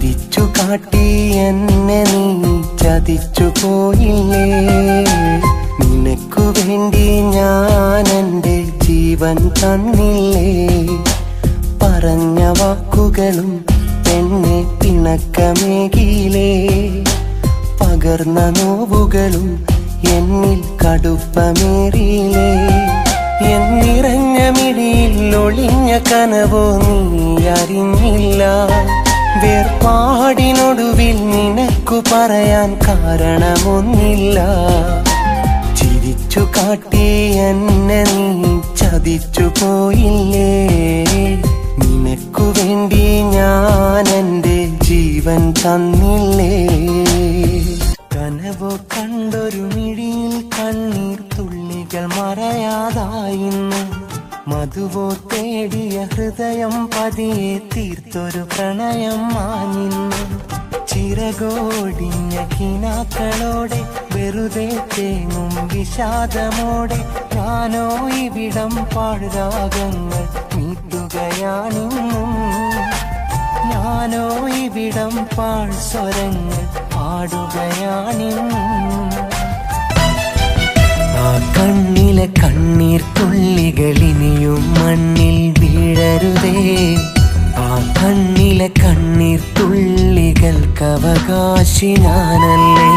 ചിരിച്ചു കാട്ടി എന്നെ നീ ചതിച്ചു പോയില്ലേ. നിനക്കു വേണ്ടി ഞാൻ എൻ്റെ ജീവൻ തന്നില്ലേ. പറഞ്ഞ വാക്കുകളും എന്നെ പിണക്കമേകിലേ. പകർന്ന നോവുകളും എന്നിൽ കടുപ്പമേറിയില്ലേ. എന്നിറഞ്ഞ മിഴിയിൽ ഒളിഞ്ഞ കനവോ നീ അറിഞ്ഞില്ല. വേർപാടിനൊടുവിൽ നിനക്കു പറയാൻ കാരണമൊന്നില്ല. ചിരിച്ചു കാട്ടി എന്നെ നീ ചതിച്ചു പോയില്ലേ. നിനക്കു വേണ്ടി ഞാൻ എൻ്റെ ജീവൻ തന്നില്ലേ. കനവോ കണ്ടൊരു മിഴിയിൽ കണ്ണീർ തുള്ളികൾ മറയാതായിന്ന്. മധുവോ തേടിയ ഹൃദയം പതിയെ തീർത്തൊരു പ്രണയം മാഞ്ഞിന്ന്. ചിറകോടിഞ്ഞ കിനാക്കളോടെ വെറുതെ തേങ്ങും വിഷാദമോടെ ഞാനോ ഇവിടം പാഴ്രാഗങ്ങൾ മീട്ടുകയാണിന്നും. ഞാനോ ഇവിടം പാഴ്സ്വരങ്ങൾ പാടുകയാണിന്നും. ആ കണ്ണിലെ കണ്ണീർ തുള്ളികളിനിയും മണ്ണിൽ വീഴരുതേ. ആ കണ്ണിലെ കണ്ണീർ തുള്ളികൾക്കവകാശി ഞാനല്ലേ.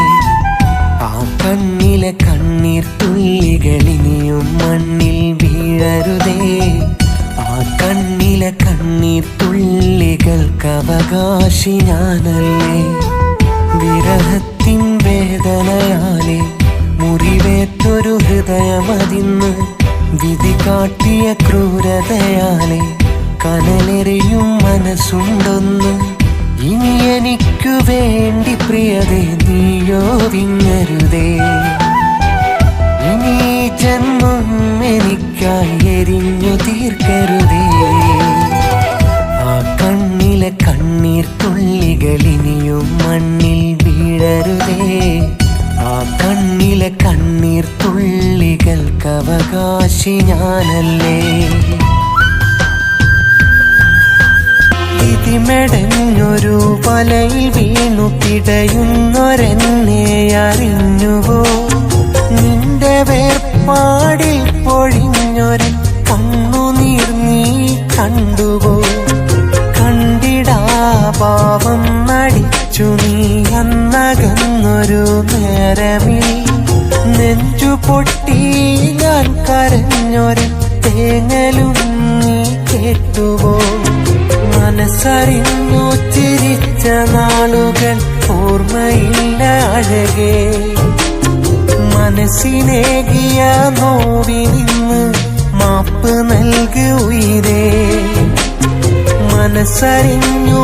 ആ കണ്ണിലെ കണ്ണീർ തുള്ളികളിനിയും മണ്ണിൽ വീഴരുതേ. ആ കണ്ണിലെ കണ്ണീർ തുള്ളികൾക്കവകാശി ഞാനല്ലേ. വിരഹത്തിൻ വേദനയാലെ മുറിവേറ്റൊരു ഹൃദയമതിന്ന് വിധി കാട്ടിയ ക്രൂരതയാലെ കനലെറിയും മനസ്സുണ്ടൊന്ന്. ഇനി എനിക്കു വേണ്ടി പ്രിയതേ നീയോ വിങ്ങരുതേ. ഇനി ജന്മം എനിക്കായി എരിഞ്ഞു തീർക്കരുതേ. ആ കണ്ണിലെ കണ്ണീർ തുള്ളികളിനിയും മണ്ണിൽ വീഴരുതേ. ആ കണ്ണിലെ കണ്ണീർ തുള്ളികൾക്കവകാശി ഞാനല്ലേ. ഇതിമെടഞ്ഞൊരു വലയിൽ വീണു പിടയുന്നൊരെന്നെ അറിഞ്ഞുവോ. നിന്റെ വേർപാടിൽ പൊഴിഞ്ഞൊരു കണ്ണുനീർ നീ കണ്ടുവോ. കണ്ടിടാഭാവം നടിച്ചു നീ അന്നകന്നൊരു നേരമിൽ. നെഞ്ചു പൊട്ടി ഞാൻ കരഞ്ഞൊരു തേങ്ങലും നീ കേട്ടുവോ. മനസ്സറിഞ്ഞു ചിരിച്ച നാളുകൾ ഓർമ്മയില്ല അഴകേ. മനസ്സിനേകിയ നോവിനിന്ന് മാപ്പ് നൽകു ഉയിരേ. മനസ്സറിഞ്ഞു